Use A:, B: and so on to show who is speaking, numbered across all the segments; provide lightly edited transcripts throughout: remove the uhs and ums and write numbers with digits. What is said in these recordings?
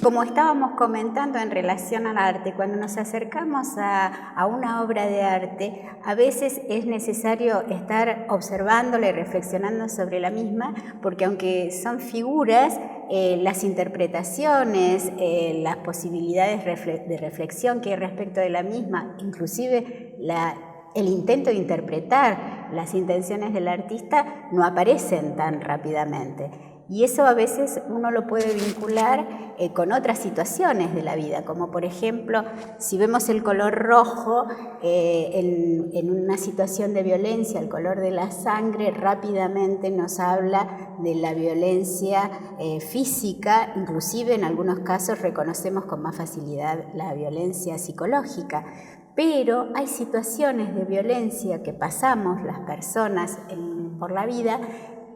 A: como estábamos comentando en relación al arte, cuando nos acercamos a una obra de arte, a veces es necesario estar observándola y reflexionando sobre la misma, porque aunque son figuras, las interpretaciones, las posibilidades de reflexión que hay respecto de la misma, inclusive el intento de interpretar las intenciones del artista, no aparecen tan rápidamente. Y eso a veces uno lo puede vincular con otras situaciones de la vida, como por ejemplo, si vemos el color rojo en una situación de violencia, el color de la sangre rápidamente nos habla de la violencia física, inclusive en algunos casos reconocemos con más facilidad la violencia psicológica. Pero hay situaciones de violencia que pasamos las personas por la vida,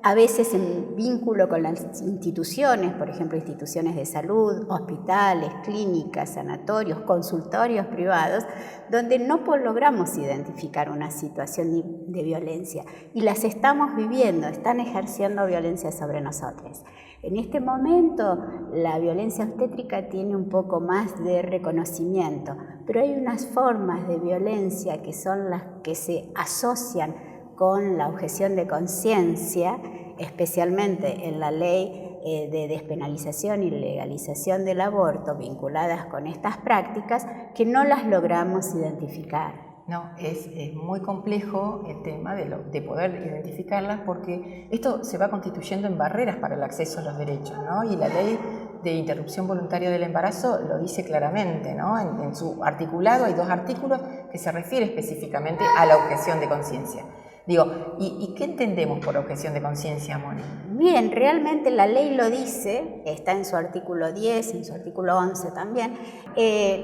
A: a veces en vínculo con las instituciones, por ejemplo, instituciones de salud, hospitales, clínicas, sanatorios, consultorios privados, donde no logramos identificar una situación de violencia y las estamos viviendo, están ejerciendo violencia sobre nosotros. En este momento la violencia obstétrica tiene un poco más de reconocimiento, pero hay unas formas de violencia que son las que se asocian con la objeción de conciencia, especialmente en la ley de despenalización y legalización del aborto vinculadas con estas prácticas, que no las logramos identificar.
B: No, es muy complejo el tema de poder identificarlas, porque esto se va constituyendo en barreras para el acceso a los derechos, ¿no? Y la ley de interrupción voluntaria del embarazo lo dice claramente, ¿no? En su articulado hay 2 artículos que se refiere específicamente a la objeción de conciencia. Digo, ¿y qué entendemos por objeción de conciencia, Moni?
A: Bien, realmente la ley lo dice, está en su artículo 10, en su artículo 11 también.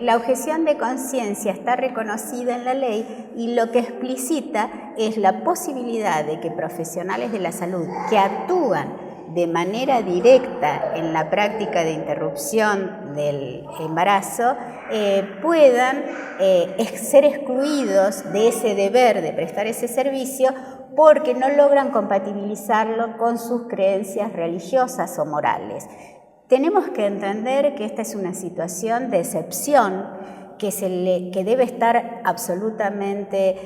A: La objeción de conciencia está reconocida en la ley y lo que explicita es la posibilidad de que profesionales de la salud que actúan de manera directa en la práctica de interrupción del embarazo puedan ser excluidos de ese deber de prestar ese servicio porque no logran compatibilizarlo con sus creencias religiosas o morales. Tenemos que entender que esta es una situación de excepción que debe estar absolutamente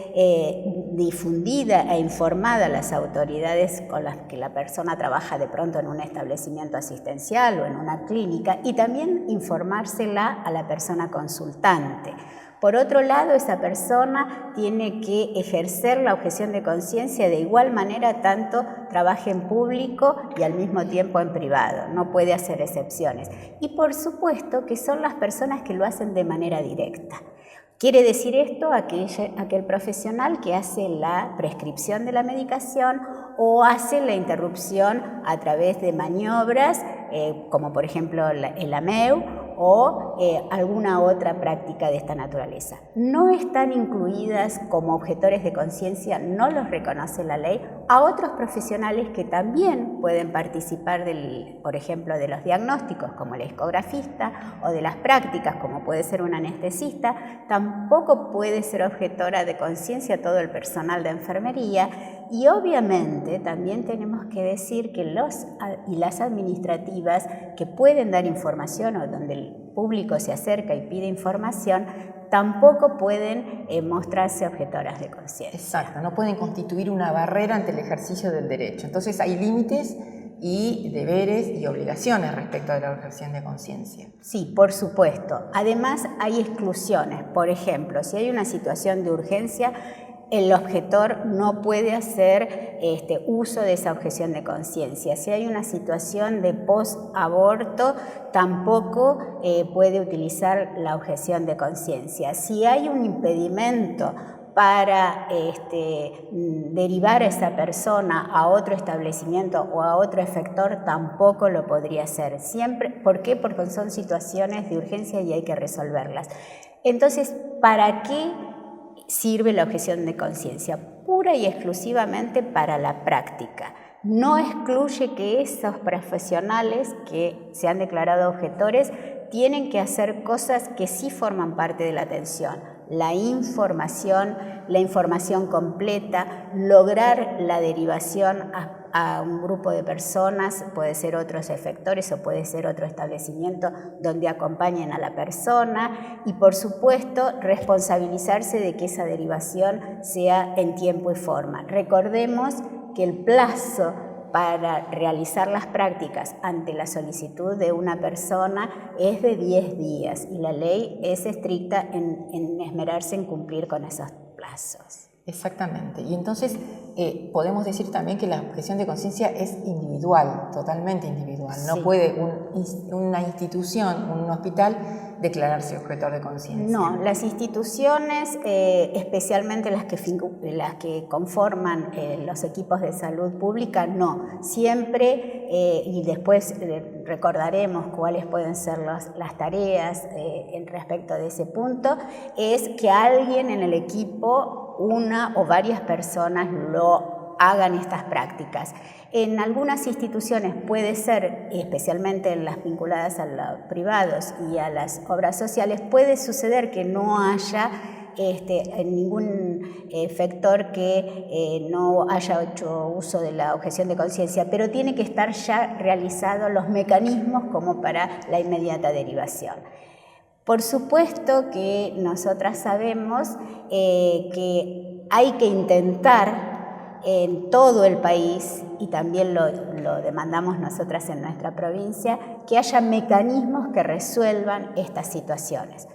A: difundida e informada a las autoridades con las que la persona trabaja de pronto en un establecimiento asistencial o en una clínica, y también informársela a la persona consultante. Por otro lado, esa persona tiene que ejercer la objeción de conciencia de igual manera, tanto trabaje en público y al mismo tiempo en privado, no puede hacer excepciones. Y por supuesto que son las personas que lo hacen de manera directa. Quiere decir esto aquel profesional que hace la prescripción de la medicación o hace la interrupción a través de maniobras, como por ejemplo el AMEU, o alguna otra práctica de esta naturaleza. No están incluidas como objetores de conciencia, no los reconoce la ley, a otros profesionales que también pueden participar, por ejemplo, de los diagnósticos, como el ecografista, o de las prácticas, como puede ser un anestesista. Tampoco puede ser objetora de conciencia todo el personal de enfermería, y obviamente también tenemos que decir que los y las administrativas que pueden dar información o donde el público se acerca y pide información, tampoco pueden mostrarse objetoras de conciencia.
B: Exacto, no pueden constituir una barrera ante el ejercicio del derecho. Entonces hay límites y deberes y obligaciones respecto de la objeción de conciencia.
A: Sí, por supuesto. Además hay exclusiones. Por ejemplo, si hay una situación de urgencia, el objetor no puede hacer uso de esa objeción de conciencia. Si hay una situación de post-aborto, tampoco puede utilizar la objeción de conciencia. Si hay un impedimento para derivar a esa persona a otro establecimiento o a otro efector, tampoco lo podría hacer. Siempre, ¿por qué? Porque son situaciones de urgencia y hay que resolverlas. Entonces, ¿para qué sirve la objeción de conciencia? Pura y exclusivamente para la práctica. No excluye que esos profesionales que se han declarado objetores tienen que hacer cosas que sí forman parte de la atención. la información completa, lograr la derivación a un grupo de personas, puede ser otros efectores o puede ser otro establecimiento donde acompañen a la persona y, por supuesto, responsabilizarse de que esa derivación sea en tiempo y forma. Recordemos que el plazo para realizar las prácticas ante la solicitud de una persona es de 10 días y la ley es estricta en esmerarse en cumplir con esos plazos.
B: Exactamente. Y entonces podemos decir también que la objeción de conciencia es individual, totalmente individual. No
A: Sí.
B: puede una institución, un hospital, declararse objetor de conciencia.
A: No, las instituciones, especialmente las que conforman los equipos de salud pública, no. Siempre, y después recordaremos cuáles pueden ser las tareas en respecto de ese punto, es que alguien en el equipo, una o varias personas, lo hagan estas prácticas. En algunas instituciones puede ser, especialmente en las vinculadas a los privados y a las obras sociales, puede suceder que no haya ningún efector que no haya hecho uso de la objeción de conciencia, pero tiene que estar ya realizados los mecanismos como para la inmediata derivación. Por supuesto que nosotras sabemos que hay que intentar en todo el país, y también lo demandamos nosotras en nuestra provincia, que haya mecanismos que resuelvan estas situaciones.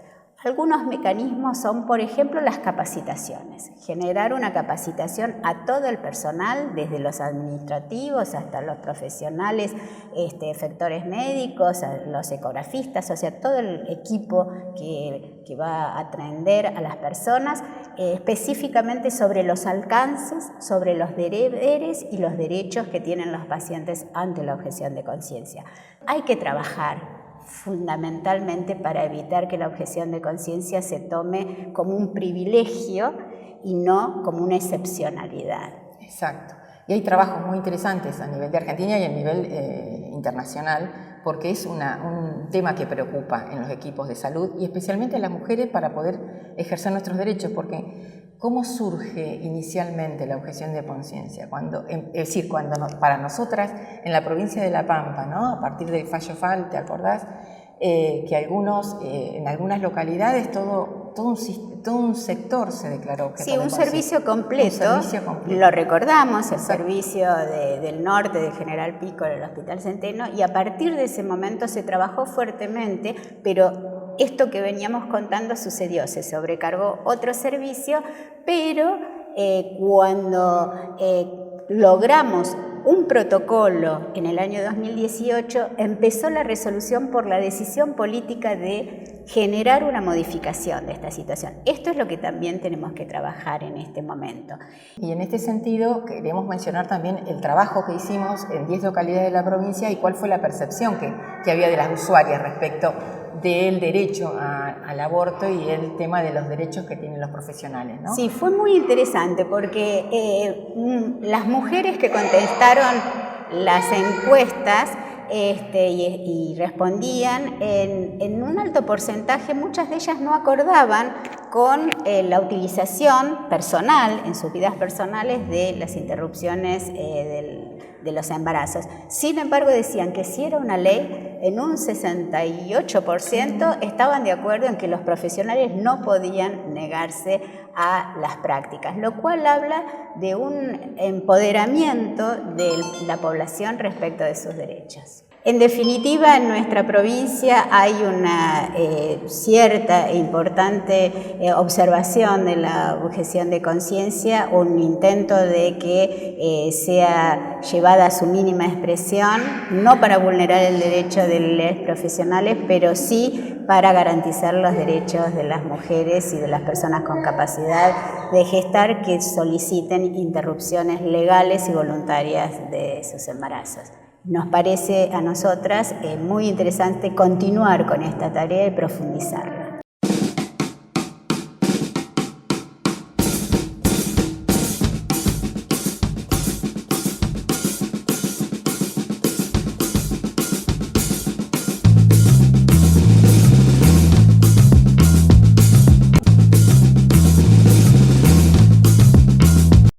A: Algunos mecanismos son, por ejemplo, las capacitaciones. Generar una capacitación a todo el personal, desde los administrativos hasta los profesionales, efectores médicos, a los ecografistas, o sea, todo el equipo que va a atender a las personas, específicamente sobre los alcances, sobre los deberes y los derechos que tienen los pacientes ante la objeción de conciencia. Hay que trabajar fundamentalmente para evitar que la objeción de conciencia se tome como un privilegio y no como una excepcionalidad.
B: Exacto. Y hay trabajos muy interesantes a nivel de Argentina y a nivel internacional, porque es un tema que preocupa en los equipos de salud y especialmente a las mujeres para poder ejercer nuestros derechos, porque ¿cómo surge inicialmente la objeción de conciencia? Para nosotras en la provincia de La Pampa, ¿no? A partir del fallo FAL, ¿te acordás? Que en algunas localidades todo un sector se declaró objetor de conciencia.
A: Sí, un servicio completo. Lo recordamos, el servicio del norte de General Pico, el Hospital Centeno, y a partir de ese momento se trabajó fuertemente, pero esto que veníamos contando sucedió, se sobrecargó otro servicio, pero cuando logramos un protocolo en el año 2018, empezó la resolución por la decisión política de generar una modificación de esta situación. Esto es lo que también tenemos que trabajar en este momento.
B: Y en este sentido queremos mencionar también el trabajo que hicimos en 10 localidades de la provincia y cuál fue la percepción que había de las usuarias respecto del derecho al aborto y el tema de los derechos que tienen los profesionales, ¿no?
A: Sí, fue muy interesante porque las mujeres que contestaron las encuestas y respondían en un alto porcentaje, muchas de ellas no acordaban con la utilización personal, en sus vidas personales, de las interrupciones de los embarazos. Sin embargo, decían que si era una ley, en un 68% estaban de acuerdo en que los profesionales no podían negarse a las prácticas, lo cual habla de un empoderamiento de la población respecto de sus derechos. En definitiva, en nuestra provincia hay una cierta e importante observación de la objeción de conciencia, un intento de que sea llevada a su mínima expresión, no para vulnerar el derecho de los profesionales, pero sí para garantizar los derechos de las mujeres y de las personas con capacidad de gestar que soliciten interrupciones legales y voluntarias de sus embarazos. Nos parece a nosotras muy interesante continuar con esta tarea y profundizarla.